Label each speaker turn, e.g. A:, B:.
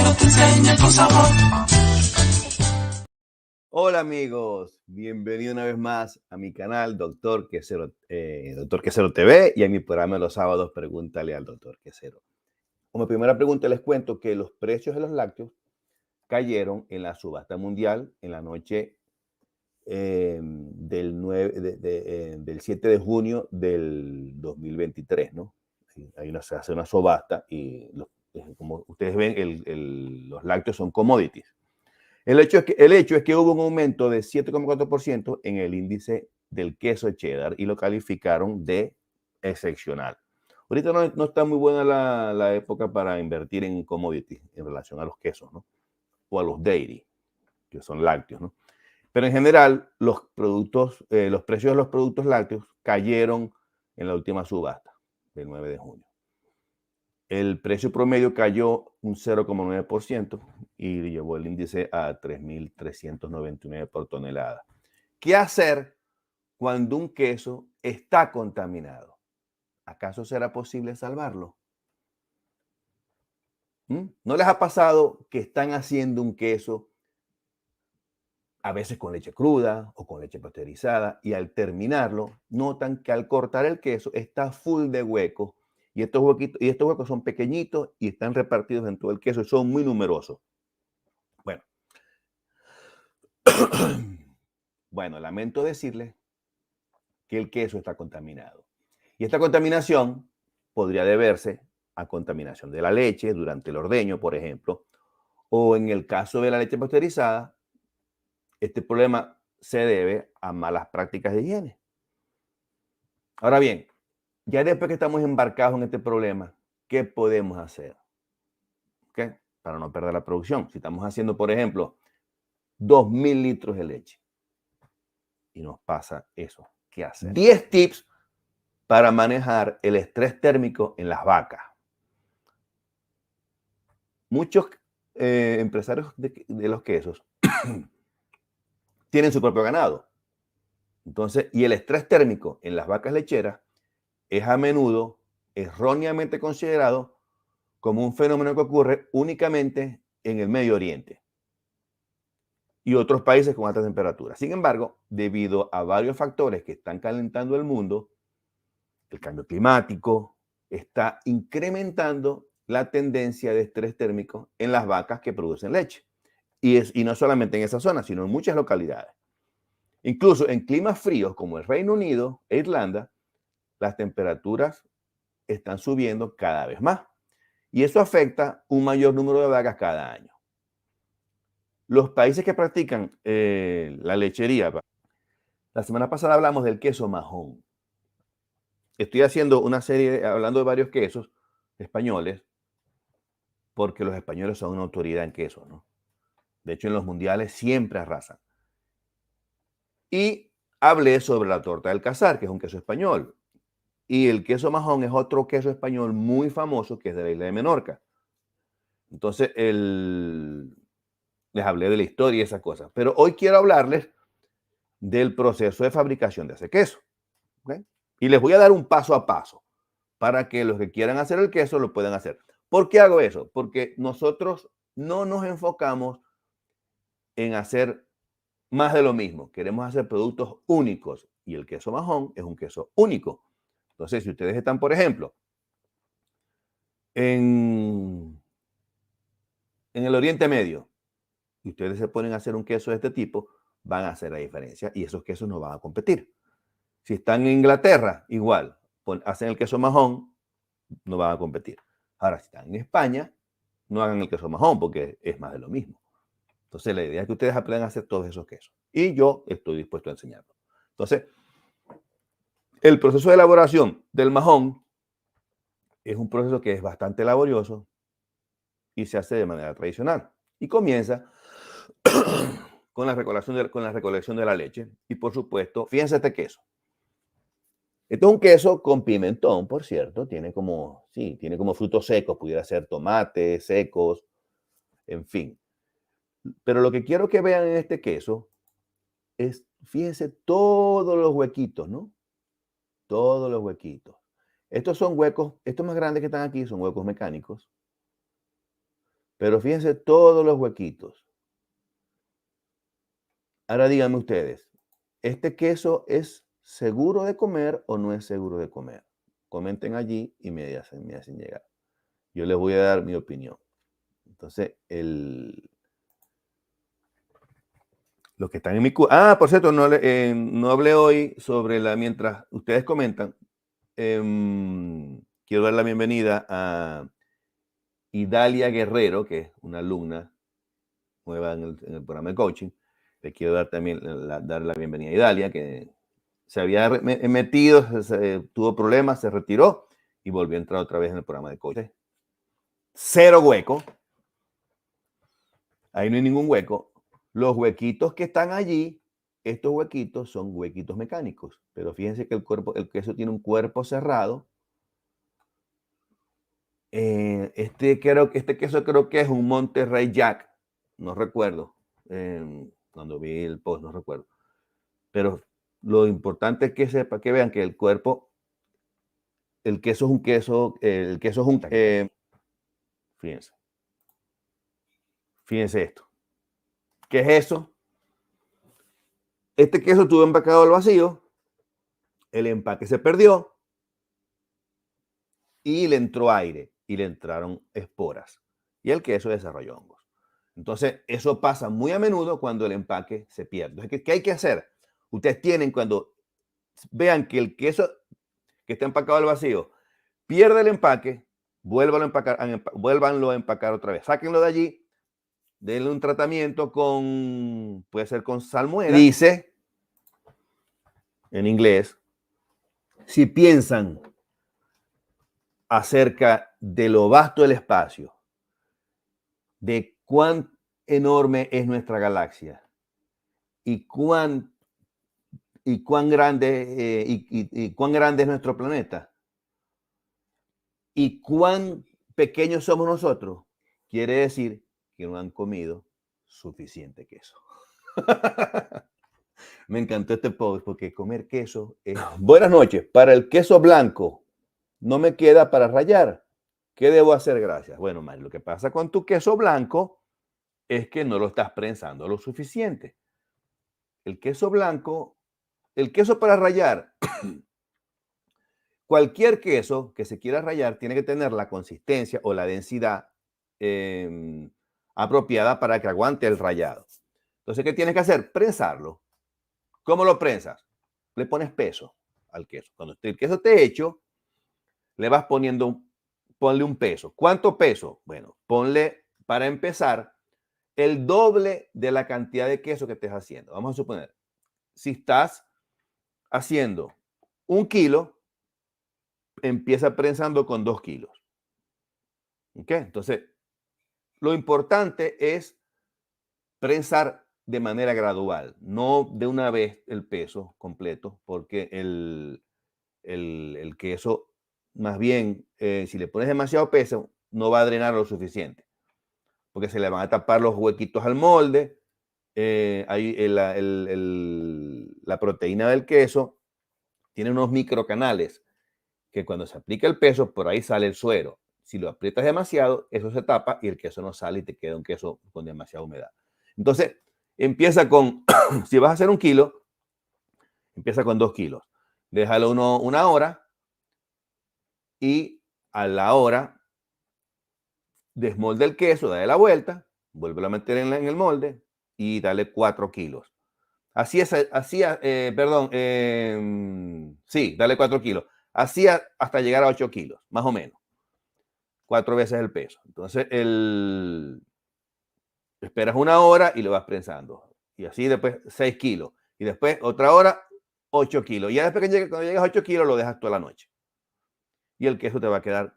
A: queso te enseña con sabor.
B: Hola amigos, bienvenido una vez más a mi canal Doctor Quesero, Doctor Quesero TV y a mi programa de los sábados Pregúntale al Doctor Quesero. Como primera pregunta les cuento que los precios de los lácteos cayeron en la subasta mundial en la noche del 7 de junio del 2023, ¿no? Se hace una subasta y como ustedes ven, los lácteos son commodities. El hecho es que hubo un aumento de 7,4% en el índice del queso cheddar y lo calificaron de excepcional. Ahorita no está muy buena la época para invertir en commodities en relación a los quesos, ¿no? O a los dairy, que son lácteos, ¿no? Pero en general, los precios de los productos lácteos cayeron en la última subasta del 9 de junio. El precio promedio cayó un 0,9% y llevó el índice a 3.399 por tonelada. ¿Qué hacer cuando un queso está contaminado? ¿Acaso será posible salvarlo? ¿No les ha pasado que están haciendo un queso a veces con leche cruda o con leche pasteurizada y al terminarlo notan que al cortar el queso está full de huecos y estos huecos son pequeñitos y están repartidos en todo el queso y son muy numerosos? Bueno, bueno, lamento decirles que el queso está contaminado. Y esta contaminación podría deberse a contaminación de la leche durante el ordeño, por ejemplo, o en el caso de la leche pasteurizada, este problema se debe a malas prácticas de higiene. Ahora bien, ya después que estamos embarcados en este problema, ¿qué podemos hacer? ¿Okay? Para no perder la producción. Si estamos haciendo, por ejemplo, 2.000 litros de leche y nos pasa eso, ¿qué hacer? 10 tips para manejar el estrés térmico en las vacas. Muchos empresarios de los quesos tienen su propio ganado. Entonces, y el estrés térmico en las vacas lecheras es a menudo erróneamente considerado como un fenómeno que ocurre únicamente en el Medio Oriente y otros países con alta temperatura. Sin embargo, debido a varios factores que están calentando el mundo, el cambio climático está incrementando la tendencia de estrés térmico en las vacas que producen leche. Y no solamente en esa zona, sino en muchas localidades. Incluso en climas fríos como el Reino Unido e Irlanda, las temperaturas están subiendo cada vez más. Y eso afecta un mayor número de vacas cada año. Los países que practican la lechería, la semana pasada hablamos del queso majón. Estoy haciendo una serie hablando de varios quesos españoles, porque los españoles son una autoridad en queso, ¿no? De hecho, en los mundiales siempre arrasan. Y hablé sobre la torta del Casar, que es un queso español. Y el queso majón es otro queso español muy famoso, que es de la isla de Menorca. Entonces, les hablé de la historia y esas cosas. Pero hoy quiero hablarles del proceso de fabricación de ese queso. ¿Okay? Y les voy a dar un paso a paso para que los que quieran hacer el queso lo puedan hacer. ¿Por qué hago eso? Porque nosotros no nos enfocamos en hacer más de lo mismo. Queremos hacer productos únicos y el queso majón es un queso único. Entonces, si ustedes están, por ejemplo, en el Oriente Medio y ustedes se ponen a hacer un queso de este tipo, van a hacer la diferencia y esos quesos no van a competir. Si están en Inglaterra, igual, hacen el queso majón, no van a competir. Ahora, si están en España, no hagan el queso majón porque es más de lo mismo. Entonces, la idea es que ustedes aprendan a hacer todos esos quesos. Y yo estoy dispuesto a enseñarlo. Entonces, el proceso de elaboración del majón es un proceso que es bastante laborioso y se hace de manera tradicional. Y comienza con la recolección de la leche. Y por supuesto, fíjense este queso. Esto es un queso con pimentón, por cierto. Tiene como frutos secos. Pudiera ser tomates secos, en fin. Pero lo que quiero que vean en este queso es, fíjense, todos los huequitos, ¿no? Todos los huequitos. Estos son huecos, estos más grandes que están aquí son huecos mecánicos. Pero fíjense todos los huequitos. Ahora díganme ustedes, ¿este queso es seguro de comer o no es seguro de comer? Comenten allí y me hacen llegar. Yo les voy a dar mi opinión. Entonces, los que están en mi por cierto, no hablé hoy sobre mientras ustedes comentan, quiero dar la bienvenida a Idalia Guerrero, que es una alumna nueva en el programa de coaching. Le quiero dar también dar la bienvenida a Idalia, que se había metido, tuvo problemas, se retiró y volvió a entrar otra vez en el programa de coaching. Cero hueco. Ahí no hay ningún hueco. Los huequitos que están allí, estos huequitos son huequitos mecánicos. Pero fíjense que el queso tiene un cuerpo cerrado. Este queso creo que es un Monterrey Jack. No recuerdo. Cuando vi el post, no recuerdo. Pero lo importante es que sepa, que vean que el cuerpo, el queso es un queso, fíjense. Fíjense esto. ¿Qué es eso? Este queso estuvo empacado al vacío, el empaque se perdió y le entró aire y le entraron esporas y el queso desarrolló hongos. Entonces, eso pasa muy a menudo cuando el empaque se pierde. Entonces, ¿qué hay que hacer? Ustedes tienen, cuando vean que el queso que está empacado al vacío pierde el empaque, vuélvanlo a empacar otra vez. Sáquenlo de allí, denle un tratamiento puede ser con salmuera. Dice, en inglés, si piensan acerca de lo vasto del espacio, de cuán enorme es nuestra galaxia y cuán grande es nuestro planeta y cuán pequeños somos nosotros, quiere decir que no han comido suficiente queso. Me encantó este post porque comer queso es... Buenas noches. Para el queso blanco, no me queda para rallar. ¿Qué debo hacer? Gracias. Bueno, Mari, lo que pasa con tu queso blanco es que no lo estás prensando lo suficiente. El queso blanco, el queso para rallar, cualquier queso que se quiera rallar tiene que tener la consistencia o la densidad apropiada para que aguante el rallado. Entonces, ¿qué tienes que hacer? Prensarlo. ¿Cómo lo prensas? Le pones peso al queso. Cuando el queso esté hecho, le vas ponle un peso. ¿Cuánto peso? Bueno, ponle, para empezar, el doble de la cantidad de queso que estés haciendo. Vamos a suponer, si estás haciendo 1 kilo, empieza prensando con 2 kilos. ¿Ok? Entonces, lo importante es prensar de manera gradual, no de una vez el peso completo, porque el queso, más bien, si le pones demasiado peso, no va a drenar lo suficiente, porque se le van a tapar los huequitos al molde. La proteína del queso tiene unos microcanales que cuando se aplica el peso, por ahí sale el suero. Si lo aprietas demasiado, eso se tapa y el queso no sale y te queda un queso con demasiada humedad. Entonces, empieza con, si vas a hacer 1 kilo, empieza con 2 kilos. Déjalo una hora y a la hora desmolde el queso, dale la vuelta, vuelve a meter en el molde y dale 4 kilos. Sí, dale 4 kilos. Así hasta llegar a 8 kilos, más o menos. 4 veces el peso. Entonces, esperas 1 hora y lo vas prensando. Y así después 6 kilos. Y después otra hora, 8 kilos. Y ya después cuando llegas a 8 kilos, lo dejas toda la noche. Y el queso te va a quedar